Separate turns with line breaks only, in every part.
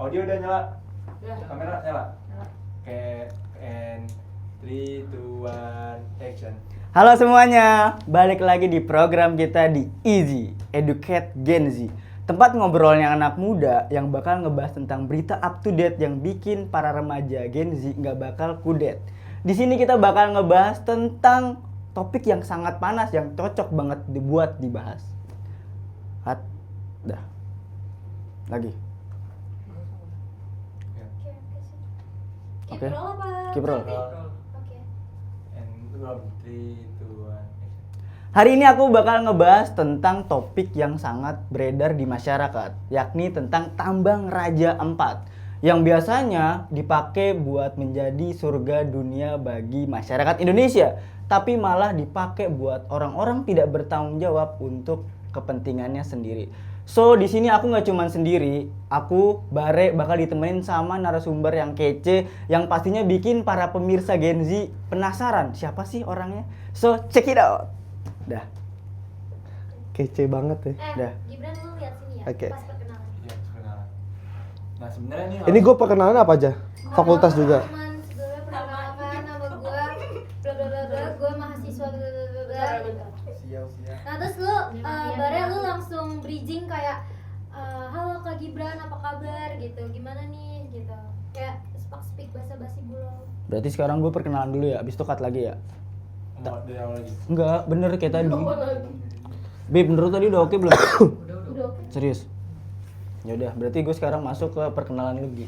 Audio udah nyala?
Udah.
Kamera nyala? Oke, and 3, 2, 1, action.
Halo semuanya, balik lagi di program kita di Easy Educate Gen Z. Tempat ngobrolnya anak muda yang bakal ngebahas tentang berita up to date yang bikin para remaja Gen Z nggak bakal kudet. Di sini kita bakal ngebahas tentang topik yang sangat panas yang cocok banget dibuat dibahas. Dah. Lagi. Oke. Kiprol.
Oke.
And 3, 2, 1, action.
Hari ini aku bakal ngebahas tentang topik yang sangat beredar di masyarakat, yakni tentang tambang Raja Ampat yang biasanya dipakai buat menjadi surga dunia bagi masyarakat Indonesia, tapi malah dipakai buat orang-orang tidak bertanggung jawab untuk kepentingannya sendiri. So di sini aku nggak cuman sendiri, aku Bare bakal ditemenin sama narasumber yang kece yang pastinya bikin para pemirsa Gen Z penasaran siapa sih orangnya. So check it out. Dah.
Kece banget ya.
Dah.
Gibran lu lihat sini ya.
Oke.
Pas perkenalan.
Iya, perkenalan. Nah, sebenarnya nih
Ini gue perkenalan apa aja? Fakultas juga.
Teman, sebelumnya perkenalkan nama gua bla bla bla bla, gua mahasiswa bla bla bla bla gitu.
siap.
Nah, terus lu Bare lu langsung bridging kayak halo Kak Gibran, apa kabar gitu. Gimana nih gitu. Kayak speak basa-basi dulu.
Berarti sekarang gue perkenalan dulu ya, abis itu cut lagi ya?
Mau dari awal lagi.
Enggak, bener kayak tadi. Bib, menurut tadi udah oke belum?
Udah oke.
Serius? Ya udah, berarti gue sekarang masuk ke perkenalan lu, Gi.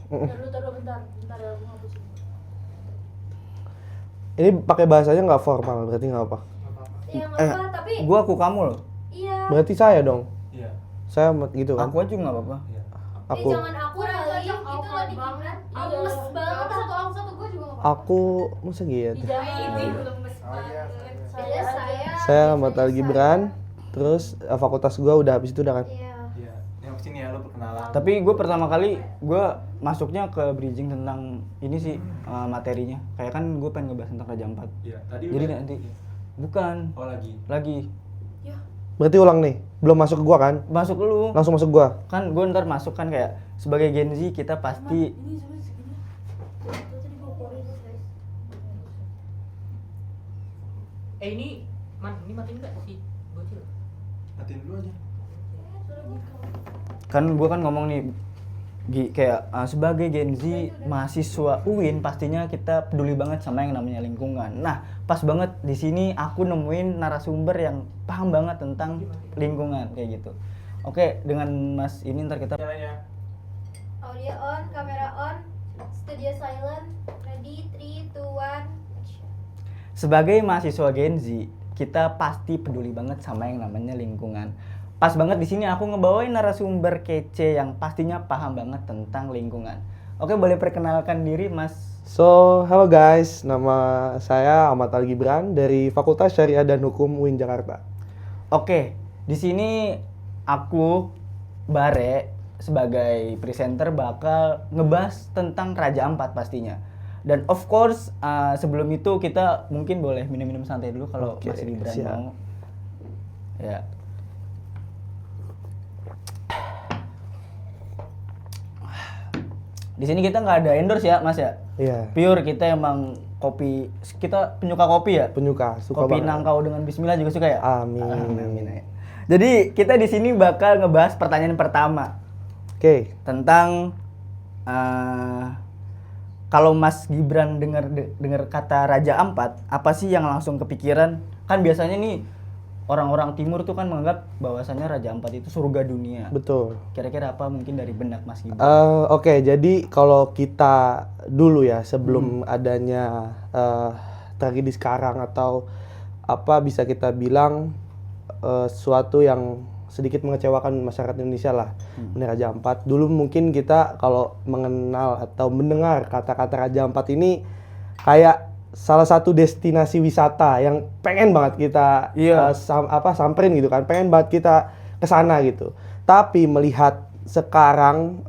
Taruh bentar ya, aku ngapusin.
Ini pakai bahasanya nggak formal, berarti nggak apa.
Iya, enggak apa, tapi
Gua aku kamu loh.
iya.
Berarti saya dong.
Iya.
Saya gitu kan.
Aku aja nggak apa-apa.
Iya.
Aku.
Jangan aku kali itu lo di Gibran. Lemes banget satu gue juga enggak.
Aku masa gitu.
Ini lemes banget.
Saya Ahmad Gibran. Terus fakultas gua udah habis itu udah kan.
Iya.
Iya. Yang kesini ya lo perkenalan.
Tapi gue pertama kali gue masuknya ke bridging tentang ini sih materinya. Kayak kan gue pengen ngebahas tentang Raja Ampat.
Iya, tadi
Jadi
udah.
nanti
Iya.
bukan
Oh, lagi.
lagi
Berarti ulang nih. Belum masuk ke gua kan?
masuk lu.
Langsung masuk gua.
Kan gue ntar masuk kan kayak sebagai Gen Z kita pasti
Ini matiin nggak si bocil?
Matiin dulu aja.
kan gue kan ngomong nih Gi, kayak sebagai Gen Z mahasiswa UIN pastinya kita peduli banget sama yang namanya lingkungan. Nah, pas banget di sini aku nemuin narasumber yang paham banget tentang lingkungan kayak gitu. Oke, dengan Mas ini ntar kita
Caranya.
Audio on, kamera on, studio silent, ready 3 2 1 action.
sebagai mahasiswa Gen Z, kita pasti peduli banget sama yang namanya lingkungan. Pas banget di sini aku ngebawain narasumber kece yang pastinya paham banget tentang lingkungan. Oke, boleh perkenalkan diri, Mas.
So, halo guys. Nama saya Ahmad Gibran dari Fakultas Syariah dan Hukum UIN Jakarta.
Oke, di sini aku Bare sebagai presenter bakal ngebahas tentang Raja Ampat pastinya. Dan of course sebelum itu kita mungkin boleh minum-minum santai dulu kalau
Oke,
Mas Gibran
siap.
mau. Ya. Di sini kita nggak ada endorse ya, Mas ya.
Iya.
Pure kita emang kopi, kita penyuka kopi ya.
Penyuka, suka
Kopi
banget.
nangkau dengan bismillah juga suka ya?
Amin.
Amin. Ya. Jadi kita di sini bakal ngebahas pertanyaan pertama
Oke.
tentang kalau Mas Gibran dengar kata Raja Ampat, apa sih yang langsung kepikiran? Kan biasanya nih orang-orang timur tuh kan menganggap bahwasannya Raja Ampat itu surga dunia.
Betul.
Kira-kira apa mungkin dari benak Mas Gibran?
Oke, jadi kalau kita dulu ya sebelum adanya tragedi sekarang atau apa bisa kita bilang sesuatu yang sedikit mengecewakan masyarakat Indonesia lah, ini Raja Ampat. Dulu mungkin kita kalau mengenal atau mendengar kata-kata Raja Ampat ini kayak salah satu destinasi wisata yang pengen banget kita
Iya.
samperin gitu kan, pengen banget kita kesana gitu. Tapi melihat sekarang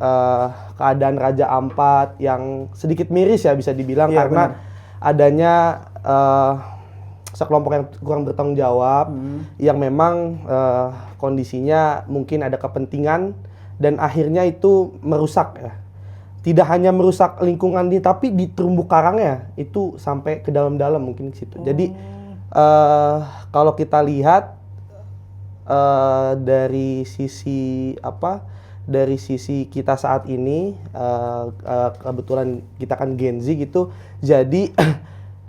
keadaan Raja Ampat yang sedikit miris ya bisa dibilang,
Iya,
karena
benar.
adanya sekelompok yang kurang bertanggung jawab yang memang kondisinya mungkin ada kepentingan dan akhirnya itu merusak ya. Tidak hanya merusak lingkungan ini, tapi di terumbu karangnya itu sampai ke dalam-dalam mungkin ke situ. Jadi kalau kita lihat dari sisi dari sisi kita saat ini, kebetulan kita kan Gen Z gitu, jadi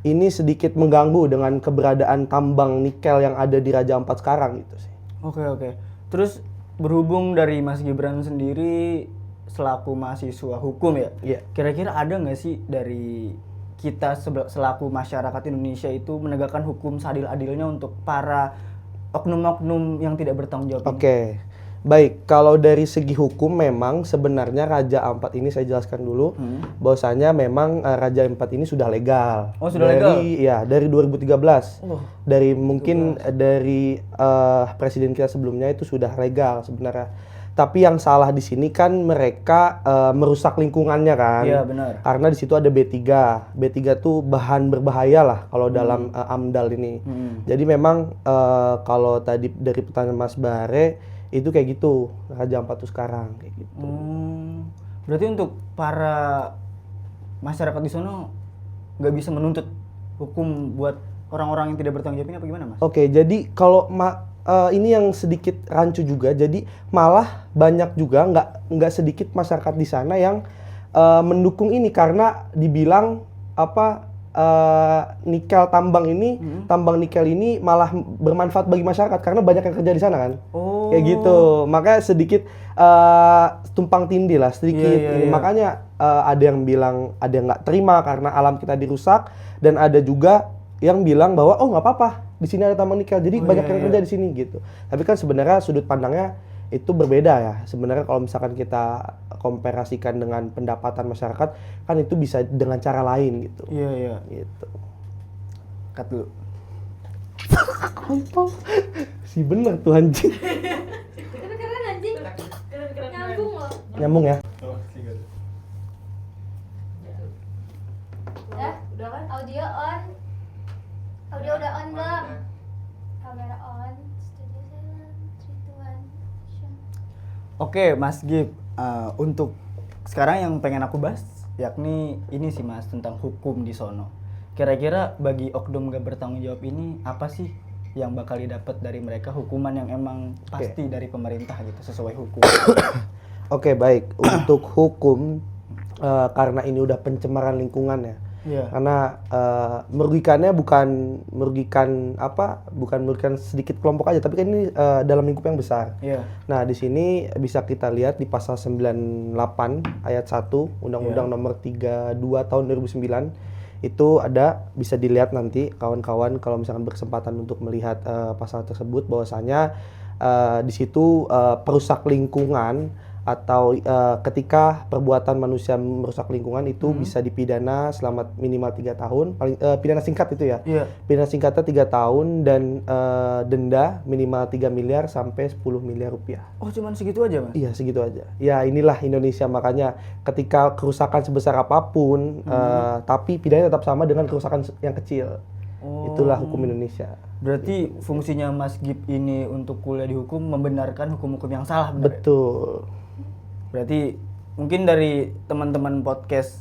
ini sedikit mengganggu dengan keberadaan tambang nikel yang ada di Raja Ampat sekarang gitu sih.
Oke. Terus berhubung dari Mas Gibran sendiri selaku mahasiswa hukum ya,
Iya.
kira-kira ada nggak sih dari kita selaku masyarakat Indonesia itu menegakkan hukum seadil-adilnya untuk para oknum-oknum yang tidak bertanggung jawab ini?
Oke, baik. Kalau dari segi hukum memang sebenarnya Raja Ampat ini saya jelaskan dulu, bahwasanya memang Raja Ampat ini sudah legal.
Oh, sudah legal?
Ya, dari 2013.
Oh,
Dari mungkin dari presiden kita sebelumnya itu sudah legal sebenarnya. Tapi yang salah di sini kan mereka merusak lingkungannya kan.
iya benar.
Karena di situ ada B3. B3 tuh bahan berbahaya lah kalau dalam AMDAL ini. Jadi memang kalau tadi dari pertanyaan Mas Bare itu kayak gitu Raja Ampat tuh sekarang kayak gitu.
Berarti untuk para masyarakat di sana nggak bisa menuntut hukum buat orang-orang yang tidak bertanggung jawab ini apa gimana, Mas?
Oke, jadi kalau ini yang sedikit rancu juga. Jadi malah banyak juga nggak sedikit masyarakat di sana yang mendukung ini karena dibilang nikel tambang nikel ini malah bermanfaat bagi masyarakat karena banyak yang kerja di sana kan.
Oh.
Kayak gitu. Makanya sedikit tumpang tindih lah sedikit.
Iya.
Makanya ada yang bilang ada yang nggak terima karena alam kita dirusak dan ada juga yang bilang bahwa nggak apa-apa di sini ada tambang nikel jadi banyak yang kerja di sini gitu. Tapi kan sebenarnya sudut pandangnya itu berbeda ya. Sebenarnya kalau misalkan kita komparasikan dengan pendapatan masyarakat kan itu bisa dengan cara lain gitu.
Iya.
Gitu.
Cut dulu.
Si bener tuh anjing.
Tapi keren anjing. Nyambung loh.
Nyambung ya.
Oh, tinggal.
Udah kan? Audio on. Audio udah on belum? Kamera on. Studio silent. 3, 2, 1, action.
Oke, Mas Gib, untuk sekarang yang pengen aku bahas yakni ini sih Mas tentang hukum di sono. Kira-kira bagi oknum gak bertanggung jawab ini apa sih yang bakal didapat dari mereka, hukuman yang emang pasti dari pemerintah gitu sesuai hukum?
Oke, baik. Untuk hukum karena ini udah pencemaran lingkungan ya.
Iya.
Karena merugikannya bukan merugikan sedikit kelompok aja, tapi kan ini dalam lingkup yang besar.
Iya.
Nah, di sini bisa kita lihat di pasal 98 ayat 1 Undang-Undang Nomor 32 tahun 2009 itu ada, bisa dilihat nanti kawan-kawan kalau misalkan berkesempatan untuk melihat pasal tersebut bahwasanya di situ perusak lingkungan atau ketika perbuatan manusia merusak lingkungan itu bisa dipidana selama minimal 3 tahun, paling pidana singkat itu ya.
Iya.
Pidana singkatnya 3 tahun dan denda minimal 3 miliar sampai 10 miliar rupiah.
Oh, cuman segitu aja, Mas?
Iya, segitu aja. Ya, inilah Indonesia, makanya ketika kerusakan sebesar apapun tapi pidananya tetap sama dengan kerusakan yang kecil.
Oh.
Itulah hukum Indonesia.
Berarti fungsinya Mas Gib ini untuk kuliah di hukum membenarkan hukum-hukum yang salah, benar ya?
Betul.
Berarti mungkin dari teman-teman podcast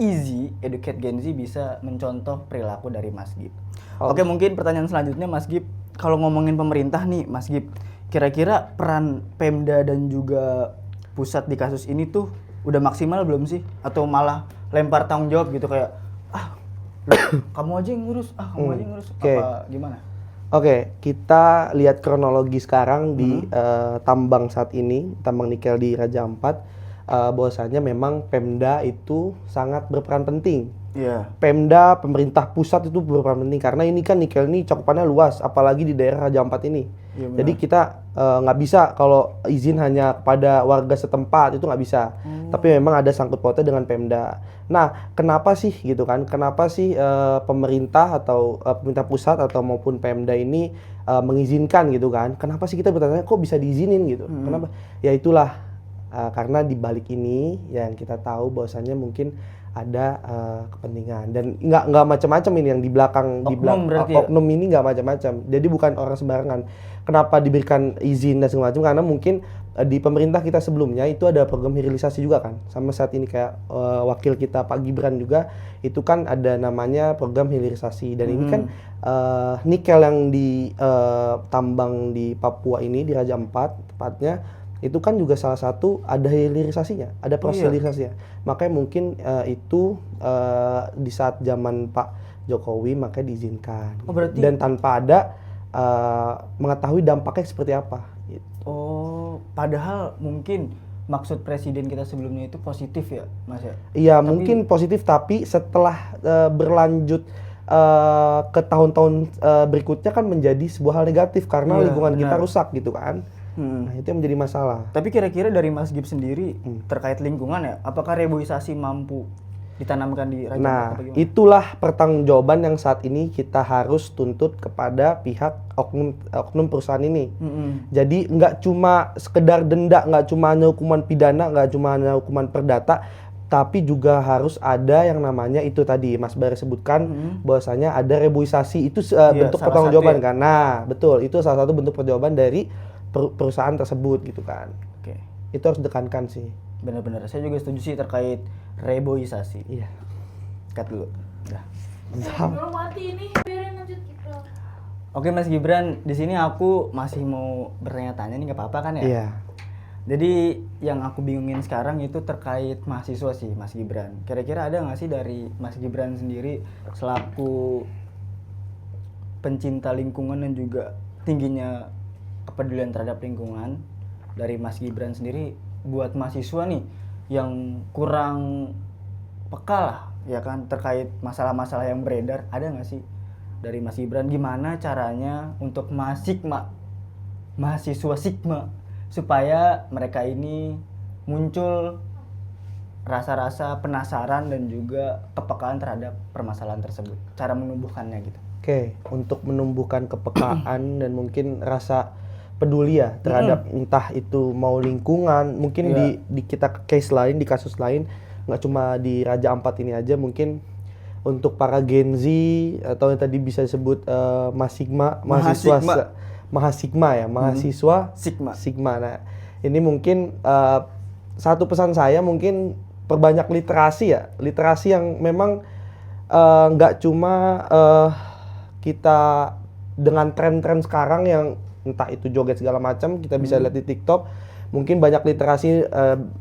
Easy Educate Gen Z bisa mencontoh perilaku dari Mas Gib. Oke, mungkin pertanyaan selanjutnya Mas Gib, kalau ngomongin pemerintah nih Mas Gib, kira-kira peran Pemda dan juga pusat di kasus ini tuh udah maksimal belum sih? Atau malah lempar tanggung jawab gitu kayak kamu aja yang ngurus, kamu aja yang ngurus,
Oke.
apa gimana?
Oke, kita lihat kronologi sekarang di tambang saat ini, tambang nikel di Raja Ampat, bahwasanya memang Pemda itu sangat berperan penting.
Iya.
Pemda, pemerintah pusat itu berperan penting karena ini kan nikel ini cakupannya luas, apalagi di daerah Raja Ampat ini.
Iya, benar.
Jadi kita nggak bisa kalau izin hanya kepada warga setempat, itu nggak bisa. Tapi memang ada sangkut pautnya dengan Pemda. Nah, kenapa sih gitu kan? Kenapa sih pemerintah atau pemerintah pusat atau maupun Pemda ini mengizinkan gitu kan? Kenapa sih kita bertanya kok bisa diizinin gitu? Kenapa? Ya itulah karena di balik ini yang kita tahu bahwasannya mungkin ada kepentingan dan nggak macam-macam ini yang di belakang
berarti ya?
oknum ini nggak macam-macam. Jadi bukan orang sembarangan. Kenapa diberikan izin dan segala macam? Karena mungkin di pemerintah kita sebelumnya itu ada program hilirisasi juga kan. Sama saat ini kayak wakil kita Pak Gibran juga itu kan ada namanya program hilirisasi dan ini kan nikel yang ditambang di Papua ini di Raja Ampat tepatnya itu kan juga salah satu ada hilirisasinya, ada proses hilirisasinya. Makanya mungkin itu di saat zaman Pak Jokowi makanya diizinkan.
Oh, berarti
dan tanpa ada mengetahui dampaknya seperti apa. Gitu.
Oh, padahal mungkin maksud presiden kita sebelumnya itu positif ya, Mas ya?
Iya, mungkin positif tapi setelah berlanjut ke tahun-tahun berikutnya kan menjadi sebuah hal negatif karena lingkungan kita rusak gitu kan. Nah, itu yang menjadi masalah.
Tapi kira-kira dari Mas Gib sendiri terkait lingkungan ya, apakah reboisasi mampu ditanamkan di Raja Ampat
Nah,
apa gimana?
itulah pertanggungjawaban yang saat ini kita harus tuntut kepada pihak oknum perusahaan ini. Jadi nggak cuma sekedar denda, nggak cuma hanya hukuman pidana, nggak cuma hanya hukuman perdata, tapi juga harus ada yang namanya itu tadi Mas Bare sebutkan bahwasanya ada reboisasi itu bentuk
salah
pertanggungjawaban
satu
kan. Nah, betul, itu salah satu bentuk pertanggungjawaban dari perusahaan tersebut gitu kan.
Oke.
Itu harus ditekankan sih.
Benar-benar, saya juga setuju sih terkait reboisasi.
Iya.
Cut dulu. Udah.
Belum mati ini, biarin lanjut gitu.
Oke Mas Gibran, di sini aku masih mau bertanya-tanya nih, nggak apa-apa kan ya?
Iya.
Jadi yang aku bingungin sekarang itu terkait mahasiswa sih Mas Gibran. Kira-kira ada nggak sih dari Mas Gibran sendiri selaku pencinta lingkungan dan juga tingginya kepedulian terhadap lingkungan dari Mas Gibran sendiri buat mahasiswa nih yang kurang peka lah ya kan terkait masalah-masalah yang beredar, ada nggak sih dari Mas Gibran gimana caranya untuk mahasiswa Sigma supaya mereka ini muncul rasa-rasa penasaran dan juga kepekaan terhadap permasalahan tersebut, cara menumbuhkannya gitu.
Oke, untuk menumbuhkan kepekaan dan mungkin rasa peduli ya terhadap entah itu mau lingkungan, mungkin di kita case lain, di kasus lain, nggak cuma di Raja Ampat ini aja, mungkin untuk para Gen Z atau yang tadi bisa disebut mahasiswa Sigma. Nah, ini mungkin satu pesan saya mungkin perbanyak literasi ya, literasi yang memang nggak cuma kita dengan tren-tren sekarang yang entah itu joget segala macam kita bisa lihat di TikTok, mungkin banyak literasi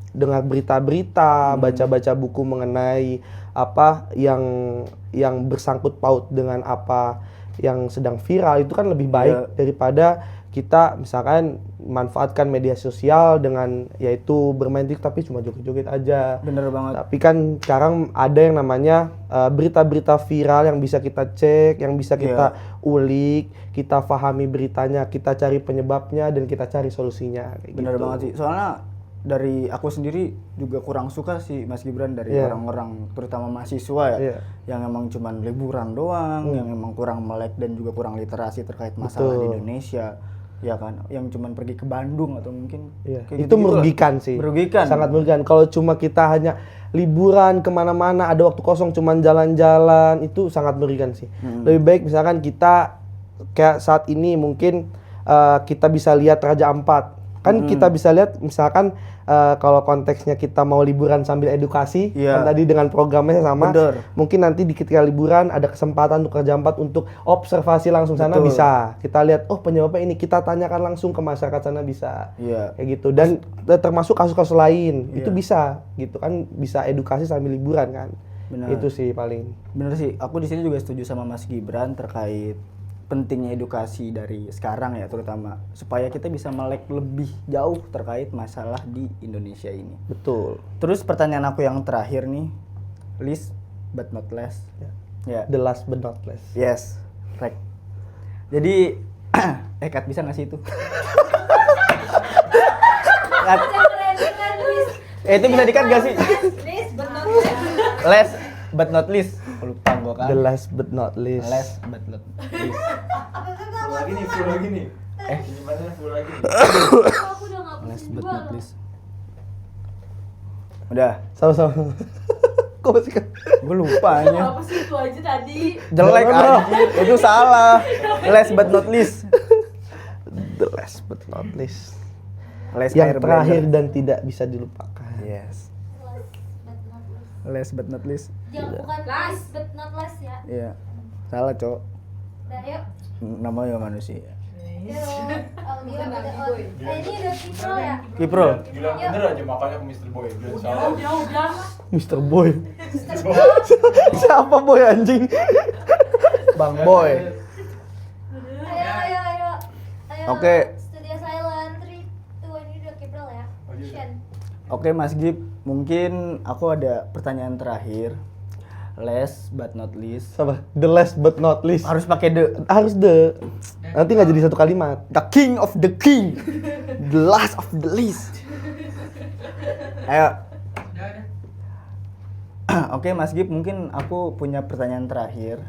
dengar berita-berita, baca-baca buku mengenai apa yang bersangkut paut dengan apa yang sedang viral, itu kan lebih baik daripada kita misalkan manfaatkan media sosial dengan yaitu bermain TikTok tapi cuma joget-joget aja.
Bener banget.
Tapi kan sekarang ada yang namanya berita-berita viral yang bisa kita cek, yang bisa kita ulik, kita pahami beritanya, kita cari penyebabnya dan kita cari solusinya. Kayak
Bener
gitu.
banget sih. Soalnya dari aku sendiri juga kurang suka sih Mas Gibran dari orang-orang terutama mahasiswa ya yang emang cuman liburan doang, yang emang kurang melek dan juga kurang literasi terkait masalah di Indonesia. Ya kan, yang cuman pergi ke Bandung atau mungkin kayak
itu
gitu-gitu
merugikan
lah.
sih,
merugikan,
sangat merugikan. Kalau cuma kita hanya liburan kemana-mana, ada waktu kosong cuman jalan-jalan, itu sangat merugikan sih. Lebih baik misalkan kita kayak saat ini mungkin kita bisa lihat Raja Ampat, kan kita bisa lihat misalkan kalau konteksnya kita mau liburan sambil edukasi, kan tadi dengan programnya sama. Mungkin nanti di ketika liburan ada kesempatan untuk Raja Ampat untuk observasi langsung sana bisa. Kita lihat penyebabnya ini, kita tanyakan langsung ke masyarakat sana bisa. Kayak gitu. Dan termasuk kasus-kasus lain itu bisa gitu kan, bisa edukasi sambil liburan kan.
Benar.
Itu sih paling.
Bener sih. Aku di sini juga setuju sama Mas Gibran terkait pentingnya edukasi dari sekarang ya, terutama supaya kita bisa melek lebih jauh terkait masalah di Indonesia ini.
Betul.
Terus pertanyaan aku yang terakhir nih, least but not less. Ya.
The last but not least.
Yes, right. Jadi, Kat bisa nggak sih itu? Kat. Itu bisa dikat nggak sih? Last but not least. Lupa gua kan.
The last but not least.
Last but not least.
Full lagi nih. Gimana full lagi nih?
Aku udah nggak
Last
pusing
but
juga
not
loh.
least. Udah.
Sama-sama. Kok masih kan?
Gue lupa aja.
Apa sih itu aja tadi?
Jelek anjir. Itu salah. Last but not least.
The last but not least.
Les
yang
air
terakhir
blender.
dan tidak bisa dilupakan.
Yes.
Last but not least.
Last but not least.
Jangan bukan last but not last ya.
Iya. Salah, Cok.
Udah yuk.
Namanya manusia.
Yuk. Audio ada on. Ini udah Kipro ya?
Kipro.
Gila bener aja makanya ke Mr. Boy. Gila salah.
Mr. Boy. Siapa Boy anjing?
Bang Boy.
Ayo.
Oke.
Studio Silent 3, 2, ini udah Kipro ya. Action.
Oke Mas Gip, mungkin aku ada pertanyaan terakhir. Last but not least.
Apa? The last but not least.
Harus pakai the.
Harus the. Nanti nggak jadi satu kalimat.
The king of the king. The last of the least. Ayo. Oke Mas Gip, mungkin aku punya pertanyaan terakhir.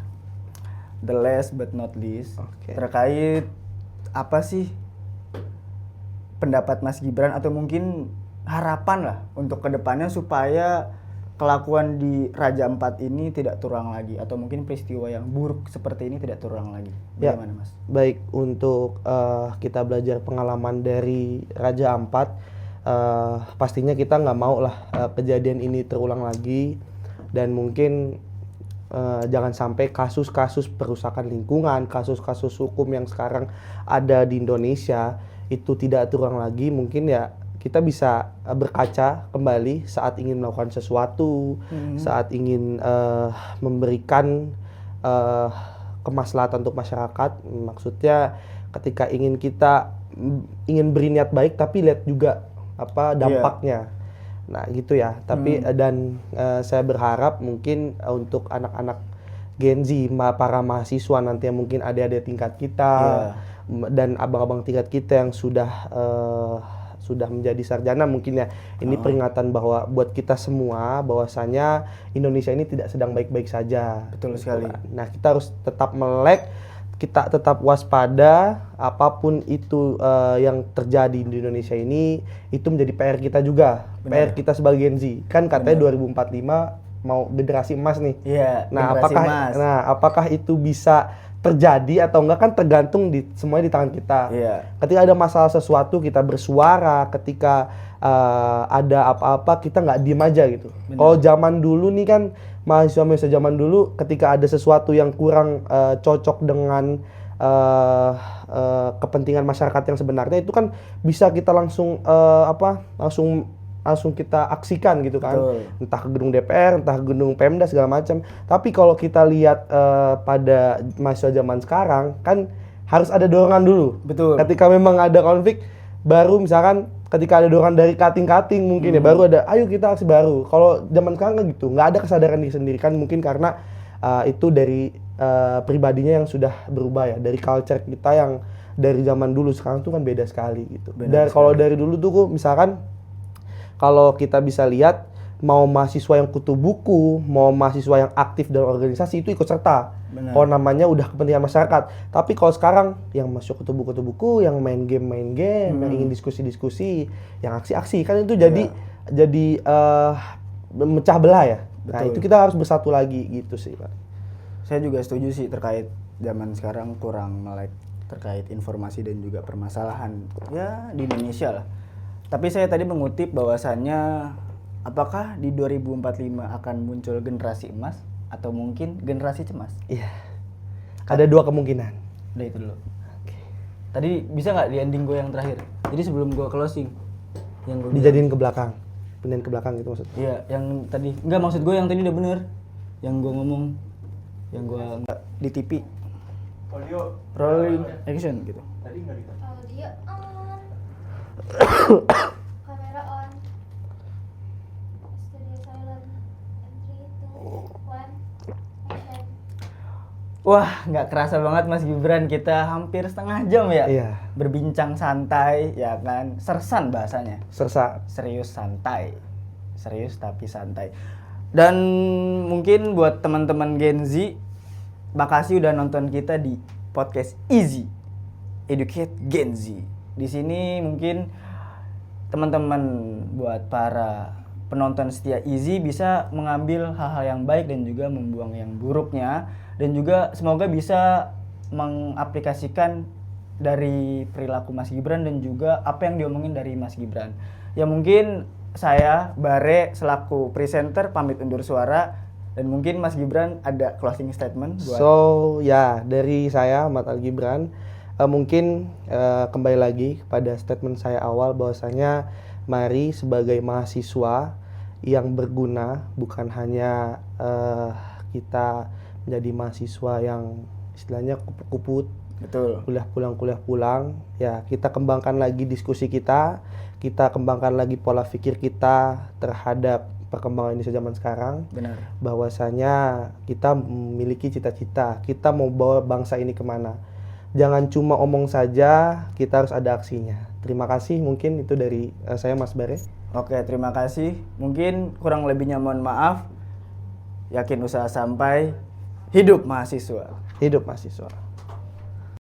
The last but not least.
Oke.
Terkait apa sih pendapat Mas Gibran atau mungkin harapan lah untuk kedepannya supaya kelakuan di Raja Ampat ini tidak terulang lagi atau mungkin peristiwa yang buruk seperti ini tidak terulang lagi.
Ya.
Bagaimana Mas?
Baik, untuk kita belajar pengalaman dari Raja Ampat, pastinya kita nggak mau lah kejadian ini terulang lagi, dan mungkin jangan sampai kasus-kasus perusakan lingkungan, kasus-kasus hukum yang sekarang ada di Indonesia itu tidak terulang lagi. Mungkin ya kita bisa berkaca kembali saat ingin melakukan sesuatu, saat ingin memberikan kemaslahatan untuk masyarakat. Maksudnya ketika ingin berniat baik tapi lihat juga apa dampaknya. Nah gitu ya. Tapi dan saya berharap mungkin untuk anak-anak Gen Z, para mahasiswa nanti yang mungkin adik-adik tingkat kita dan abang-abang tingkat kita yang sudah menjadi sarjana, mungkin ya ini peringatan bahwa buat kita semua bahwasanya Indonesia ini tidak sedang baik-baik saja.
Betul sekali.
Nah kita harus tetap melek, kita tetap waspada apapun itu yang terjadi di Indonesia ini, itu menjadi PR kita juga.
Benar.
PR kita sebagai Gen Z. Kan katanya 2045 mau generasi emas nih.
Iya.
Nah,
generasi emas.
apakah itu bisa terjadi atau enggak kan tergantung semuanya di tangan kita.
Iya.
Ketika ada masalah sesuatu kita bersuara, ketika ada apa-apa kita nggak diem aja gitu. Kalau zaman dulu nih kan mahasiswa zaman dulu ketika ada sesuatu yang kurang cocok dengan kepentingan masyarakat yang sebenarnya, itu kan bisa kita langsung langsung kita aksikan gitu kan.
Betul.
Entah ke gedung DPR, entah ke gedung Pemda segala macam. Tapi kalau kita lihat pada mahasiswa zaman sekarang kan harus ada dorongan dulu.
Betul.
Ketika memang ada konflik, baru misalkan ketika ada dorongan dari kating-kating mungkin ya baru ada ayo kita aksi baru. Kalau zaman sekarang kan gitu, nggak ada kesadaran diri sendiri kan, mungkin karena itu dari pribadinya yang sudah berubah ya, dari culture kita yang dari zaman dulu sekarang tuh kan beda sekali gitu. Dan kalau dari dulu tuh misalkan kalau kita bisa lihat, mau mahasiswa yang kutu buku, mau mahasiswa yang aktif dalam organisasi itu ikut serta. Kalau namanya udah kepentingan masyarakat. Tapi kalau sekarang yang masuk kutu buku, yang main game, yang ingin diskusi-diskusi, yang aksi-aksi, kan itu jadi memecah belah ya. Nah itu kita harus bersatu lagi gitu sih Pak.
Saya juga setuju sih terkait zaman sekarang kurang melek terkait informasi dan juga permasalahan ya di Indonesia lah. Tapi saya tadi mengutip bahwasannya apakah di 2045 akan muncul generasi emas atau mungkin generasi cemas?
Iya. Ada dua kemungkinan.
Udah itu dulu. Tadi bisa nggak di ending gue yang terakhir? Jadi sebelum gue closing, yang gue
Dijadiin ke belakang. Pindahin ke belakang gitu maksudnya.
iya, yang tadi enggak, maksud gue yang tadi udah bener. Yang gue ngomong, yang gue nggak di TV.
Audio
Rolling action gitu.
tadi nggak gitu.
Audio on. Kamera on. Studio silent. 3, 2, 1. Action.
Wah, nggak kerasa banget Mas Gibran, kita hampir setengah jam ya
Iya.
berbincang santai, ya kan, sersan bahasanya, serius santai, serius tapi santai. Dan mungkin buat teman-teman Gen Z, makasih udah nonton kita di podcast Easy Educate Gen Z. Di sini mungkin teman-teman buat para penonton setia Easy bisa mengambil hal-hal yang baik dan juga membuang yang buruknya, dan juga semoga bisa mengaplikasikan dari perilaku Mas Gibran dan juga apa yang diomongin dari Mas Gibran. Ya mungkin saya Bare selaku presenter pamit undur suara dan mungkin Mas Gibran ada closing statement buat.
So ya dari saya Ahmad Al Gibran mungkin kembali lagi kepada statement saya awal bahwasanya mari sebagai mahasiswa yang berguna, bukan hanya kita menjadi mahasiswa yang istilahnya kupu-kupu,
Betul.
kuliah pulang, ya kita kembangkan lagi diskusi kita kembangkan lagi pola pikir kita terhadap perkembangan Indonesia zaman sekarang.
Benar.
Bahwasanya kita memiliki cita-cita, kita mau bawa bangsa ini kemana. Jangan cuma omong saja, kita harus ada aksinya. Terima kasih, mungkin itu dari saya Mas Bare.
Oke, terima kasih. Mungkin kurang lebihnya mohon maaf. Yakin usaha sampai. Hidup mahasiswa.
Hidup mahasiswa.